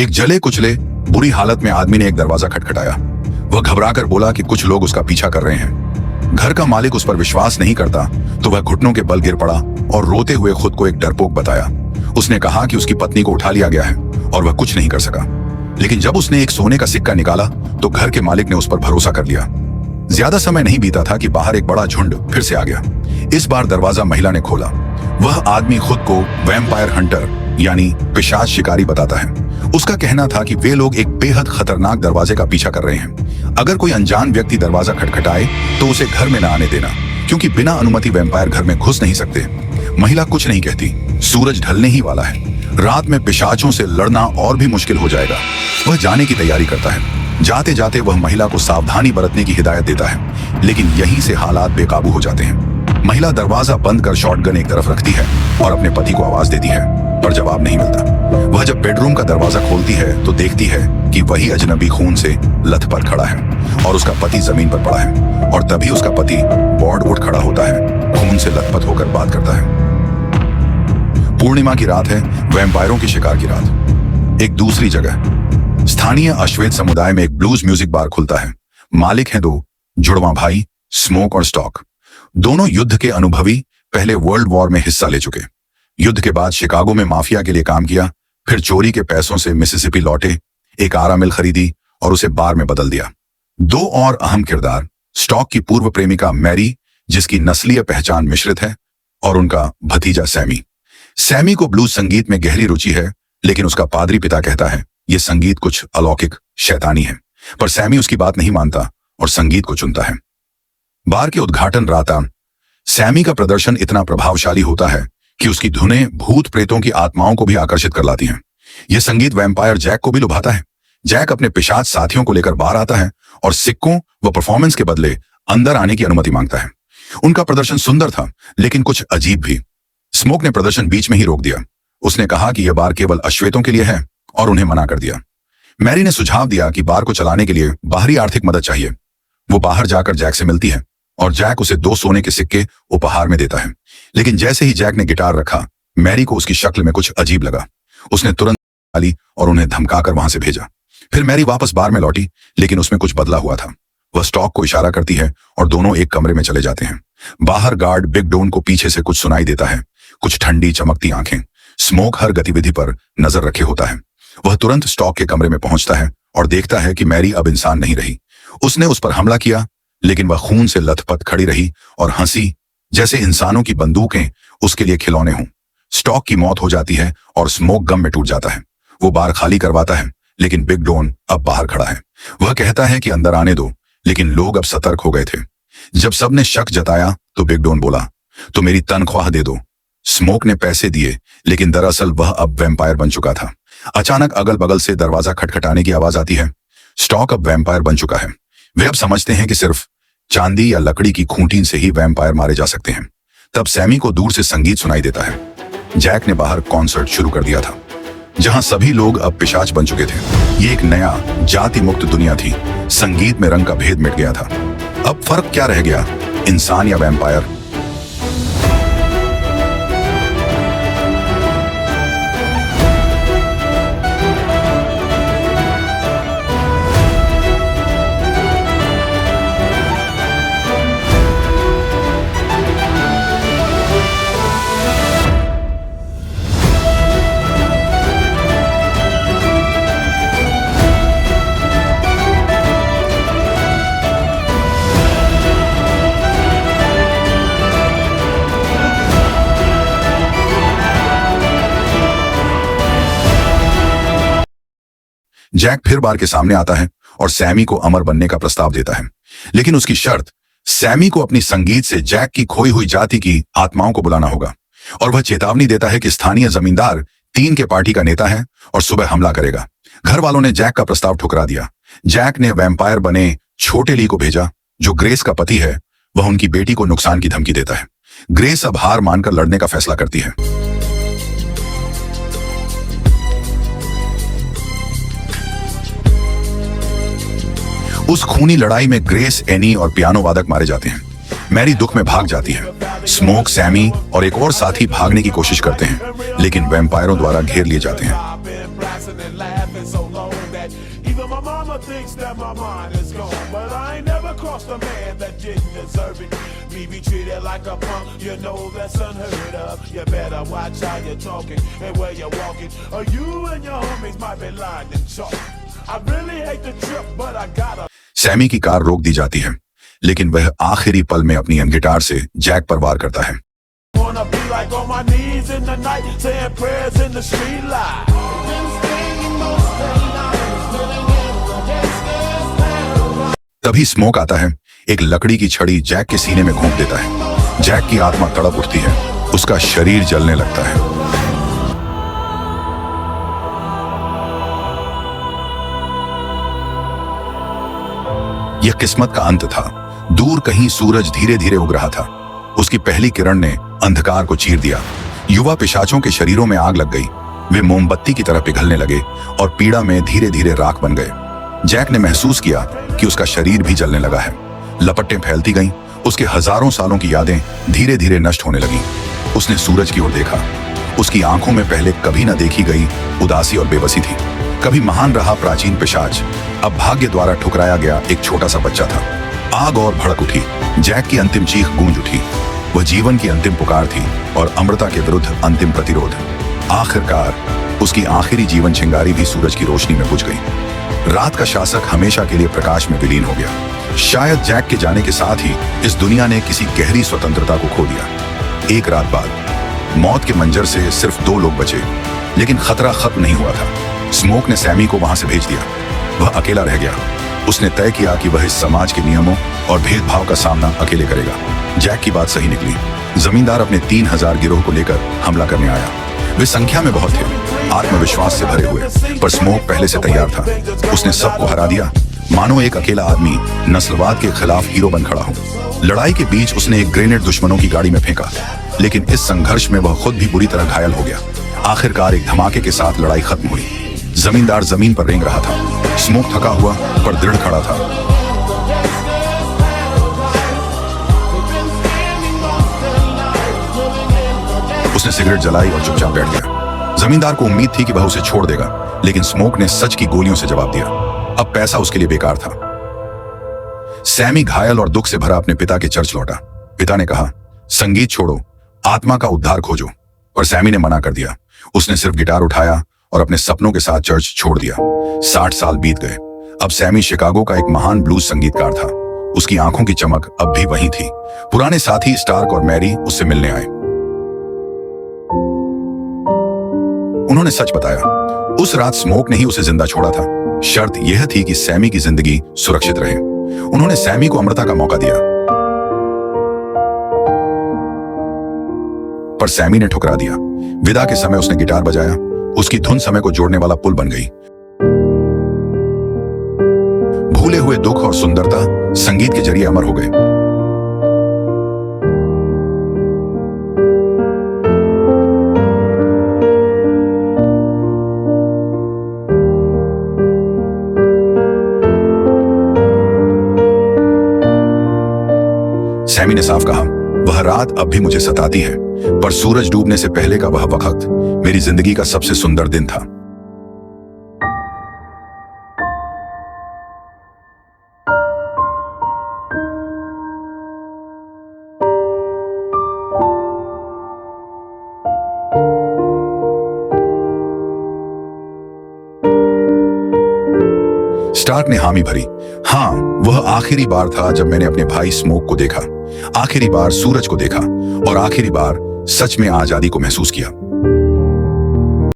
एक जले कुचले बुरी हालत में आदमी ने एक दरवाजा खटखटाया। वह घबराकर बोला कि कुछ लोग उसका पीछा कर रहे हैं। घर का मालिक उस पर विश्वास नहीं करता तो वह घुटनों के बल गिर पड़ा और रोते हुए खुद को एक डरपोक बताया। उसने कहा कि उसकी पत्नी को उठा लिया गया है और वह कुछ नहीं कर सका। लेकिन जब उसने एक सोने का सिक्का निकाला तो घर के मालिक ने उस पर भरोसा कर लिया। ज्यादा समय नहीं बीता था कि बाहर एक बड़ा झुंड फिर से आ गया। इस बार दरवाजा महिला ने खोला। वह आदमी खुद को वैम्पायर हंटर यानी पिशाच शिकारी बताता है। उसका कहना था कि वे लोग एक बेहद खतरनाक दरवाजे का पीछा कर रहे हैं। अगर कोई अनजान व्यक्ति दरवाजा खटखटाए तो उसे घर में न आने देना, क्योंकि बिना अनुमति वैम्पायर घर में घुस नहीं सकते। महिला कुछ नहीं कहती। सूरज ढलने ही वाला है। रात में पिशाचों से लड़ना और भी मुश्किल हो जाएगा। वह जाने की तैयारी करता है। जाते जाते वह महिला को सावधानी बरतने की हिदायत देता है, लेकिन यहीं से हालात बेकाबू हो जाते हैं। महिला दरवाजा बंद कर शॉटगन एक तरफ रखती है और अपने पति को आवाज देती है, पर जवाब नहीं मिलता। वह जब बेडरूम का दरवाजा खोलती है तो देखती है कि वही अजनबी खून से लथपथ खड़ा है और उसका पति जमीन पर पड़ा है। और तभी उसका पति बोर्ड उठ खड़ा होता है, खून से लथपथ होकर बात करता है। पूर्णिमा की रात है, वैम्पायरों की शिकार की रात। एक दूसरी जगह स्थानीय अश्वेत समुदाय में एक ब्लूज म्यूजिक बार खुलता है। मालिक हैं दो जुड़वां भाई, स्मोक और स्टॉक। दोनों युद्ध के अनुभवी, पहले वर्ल्ड वॉर में हिस्सा ले चुके। युद्ध के बाद शिकागो में माफिया के लिए काम किया, फिर चोरी के पैसों से मिसिसिपी लौटे, एक आरा मिल खरीदी और उसे बार में बदल दिया। दो और अहम किरदार, स्टॉक की पूर्व प्रेमिका मैरी, जिसकी नस्लीय पहचान मिश्रित है, और उनका भतीजा सैमी। सैमी को ब्लूज संगीत में गहरी रुचि है, लेकिन उसका पादरी पिता कहता है यह संगीत कुछ अलौकिक शैतानी है। पर सैमी उसकी बात नहीं मानता और संगीत को चुनता है। बार के उद्घाटन रात सैमी का प्रदर्शन इतना प्रभावशाली होता है कि उसकी धुनें भूत प्रेतों की आत्माओं को भी आकर्षित कर लाती हैं। यह संगीत वैम्पायर जैक को भी लुभाता है। जैक अपने पिशाच साथियों को लेकर बाहर आता है और सिक्कों व परफॉर्मेंस के बदले अंदर आने की अनुमति मांगता है। उनका प्रदर्शन सुंदर था, लेकिन कुछ अजीब भी। स्मोक ने प्रदर्शन बीच में ही रोक दिया। उसने कहा कि यह बार केवल अश्वेतों के लिए है और उन्हें मना कर दिया। मैरी ने सुझाव दिया कि बार को चलाने के लिए बाहरी आर्थिक मदद चाहिए। वो बाहर जाकर जैक से मिलती है और जैक उसे 2 सोने के सिक्के उपहार में देता है। लेकिन जैसे ही जैक ने गिटार रखा, मैरी को उसकी शक्ल में कुछ अजीब लगा। उसने तुरंत ली और उन्हें धमकाकर वहां से भेजा। फिर मैरी वापस बार में लौटी, लेकिन उसमें कुछ बदला हुआ था। वह स्टॉक को इशारा करती है और दोनों एक कमरे में चले जाते हैं। बाहर गार्ड बिग डोन को पीछे से कुछ सुनाई देता है, कुछ ठंडी चमकती आंखें। स्मोक हर गतिविधि पर नजर रखे होता है। वह तुरंत स्टॉक के कमरे में पहुंचता है और देखता है कि मैरी अब इंसान नहीं रही। उसने उस पर हमला किया, लेकिन वह खून से लथपथ खड़ी रही और हंसी जैसे इंसानों की बंदूकें उसके लिए खिलौने हों। स्टॉक की मौत हो जाती है और स्मोक गम में टूट जाता है। वो बार खाली करवाता है, लेकिन बिग डोन अब बाहर खड़ा है। वह कहता है कि अंदर आने दो, लेकिन लोग अब सतर्क हो गए थे। जब सबने शक जताया तो बिग डोन बोला, तो मेरी तनख्वाह दे दो। स्मोक ने पैसे दिए, लेकिन दरअसल वह अब वैम्पायर बन चुका था। अचानक अगल बगल से दरवाजा खटखटाने की आवाज आती है। स्टॉक अब वैम्पायर बन चुका है। वे अब समझते हैं कि सिर्फ चांदी या लकड़ी की खूंटीन से ही वैम्पायर मारे जा सकते हैं। तब सैमी को दूर से संगीत सुनाई देता है। जैक ने बाहर कॉन्सर्ट शुरू कर दिया था, जहां सभी लोग अब पिशाच बन चुके थे। ये एक नया जाति मुक्त दुनिया थी। संगीत में रंग का भेद मिट गया था। अब फर्क क्या रह गया, इंसान या वैम्पायर? जैक फिर बार के सामने आता है और सैमी को अमर बनने का प्रस्ताव देता है, लेकिन उसकी शर्त, सैमी को अपनी संगीत से जैक की खोई हुई जाति की आत्माओं को बुलाना होगा। और वह चेतावनी देता है कि स्थानीय जमींदार 3 के पार्टी का नेता है और सुबह हमला करेगा। घर वालों ने जैक का प्रस्ताव ठुकरा दिया। जैक ने वैम्पायर बने छोटे ली को भेजा, जो ग्रेस का पति है। वह उनकी बेटी को नुकसान की धमकी देता है। ग्रेस अब हार मानकर लड़ने का फैसला करती है। उस खूनी लड़ाई में ग्रेस, एनी और पियानो वादक मारे जाते हैं। मैरी दुख में भाग जाती है। स्मोक, सैमी और एक और साथी भागने की कोशिश करते हैं, लेकिन वैम्पायरों द्वारा घेर लिए जाते हैं। so long that even my mama thinks that my mind is gone. But I ain't never crossed a man that didn't deserve it. Me be treated like a punk, you know that's unheard of. You better watch how you're talking and where you're walking, or you and your homies might be lined in chalk. I really hate the trip, but I gotta. Sammy की car रोक दी जाती है, लेकिन वह आखिरी पल में अपनी गिटार से जैक पर वार करता है। Wanna be like on my knees in the night, saying prayers in the street light. तभी स्मोक आता है, एक लकड़ी की छड़ी जैक के सीने में घोंप देता है। जैक की आत्मा तड़प उठती है, उसका शरीर जलने लगता है। यह किस्मत का अंत था। दूर कहीं सूरज धीरे धीरे उग रहा था। उसकी पहली किरण ने अंधकार को चीर दिया। युवा पिशाचों के शरीरों में आग लग गई। वे मोमबत्ती की तरह पिघलने लगे और पीड़ा में धीरे धीरे राख बन गए। जैक ने महसूस किया कि उसका शरीर भी जलने लगा है। लपटें फैलती गईं, उसके हजारों सालों की यादें धीरे धीरे नष्ट होने लगीं। उसने सूरज की ओर देखा। उसकी आंखों में पहले कभी न देखी गई उदासी और बेबसी थी। कभी महान रहा प्राचीन पिशाच, अब भाग्य द्वारा ठुकराया गया एक छोटा सा बच्चा था। आग और भड़क उठी। जैक की अंतिम चीख गूंज उठी। वह जीवन की अंतिम पुकार थी और अमृता के विरुद्ध अंतिम प्रतिरोध। आखिरकार उसकी आखिरी जीवन चिंगारी भी सूरज की रोशनी में बुझ गई। रात का शासक हमेशा के लिए प्रकाश में विलीन हो गया। शायद जैक के जाने के साथ ही इस दुनिया ने किसी गहरी स्वतंत्रता को खो दिया। एक रात बाद मौत के मंजर से सिर्फ 2 लोग बचे, लेकिन खतरा खत्म नहीं हुआ था। स्मोक ने सैमी को वहां से भेज दिया। वह अकेला रह गया। उसने तय किया कि वह इस समाज के नियमों और भेदभाव का सामना अकेले करेगा। जैक की बात सही निकली। जमींदार अपने 3000 गिरोह को लेकर हमला करने आया। वे संख्या में बहुत थे, आत्मविश्वास से भरे हुए, पर स्मोक पहले से तैयार था। उसने सबको हरा दिया, मानो एक अकेला आदमी नस्लवाद के खिलाफ हीरो बन खड़ा हो। लड़ाई के बीच उसने एक ग्रेनेड दुश्मनों की गाड़ी में फेंका, लेकिन इस संघर्ष में वह खुद भी बुरी तरह घायल हो गया। आखिरकार एक धमाके के साथ लड़ाई खत्म हुई। जमींदार जमीन पर रेंग रहा था। स्मोक थका हुआ पर दृढ़ खड़ा था। उसने सिगरेट जलाई और चुपचाप बैठ गया। जमींदार को उम्मीद थी कि वह उसे छोड़ देगा, लेकिन स्मोक ने सच की गोलियों से जवाब दिया। अब पैसा उसके लिए बेकार था। सैमी घायल और दुख से भरा अपने पिता के चर्च लौटा। पिता ने कहा, संगीत छोड़ो, आत्मा का उद्धार खोजो, पर सैमी ने मना कर दिया। उसने सिर्फ गिटार उठाया और अपने सपनों के साथ चर्च छोड़ दिया। 60 साल बीत गए। अब सैमी शिकागो का एक महान ब्लूज संगीतकार था। उसकी आंखों की चमक अब भी वही थी। पुराने साथी स्टार्क और मैरी उससे मिलने आए। उन्होंने सच बताया। उस रात स्मोक ने ही उसे जिंदा छोड़ा था। शर्त यह थी कि सैमी की जिंदगी सुरक्षित रहे। उन्होंने सैमी को अमृता का मौका दिया, पर सैमी ने ठुकरा दिया। विदा के समय उसने गिटार बजाया। उसकी धुन समय को जोड़ने वाला पुल बन गई। भूले हुए दुख और सुंदरता संगीत के जरिए अमर हो गए। सैमी ने साफ कहा, वह रात अब भी मुझे सताती है, पर सूरज डूबने से पहले का वह वक्त मेरी जिंदगी का सबसे सुंदर दिन था। स्टार्क ने हामी भरी। हाँ, वह आखिरी बार था जब मैंने अपने भाई स्मोक को देखा, आखिरी बार सूरज को देखा और आखिरी बार सच में आजादी को महसूस किया।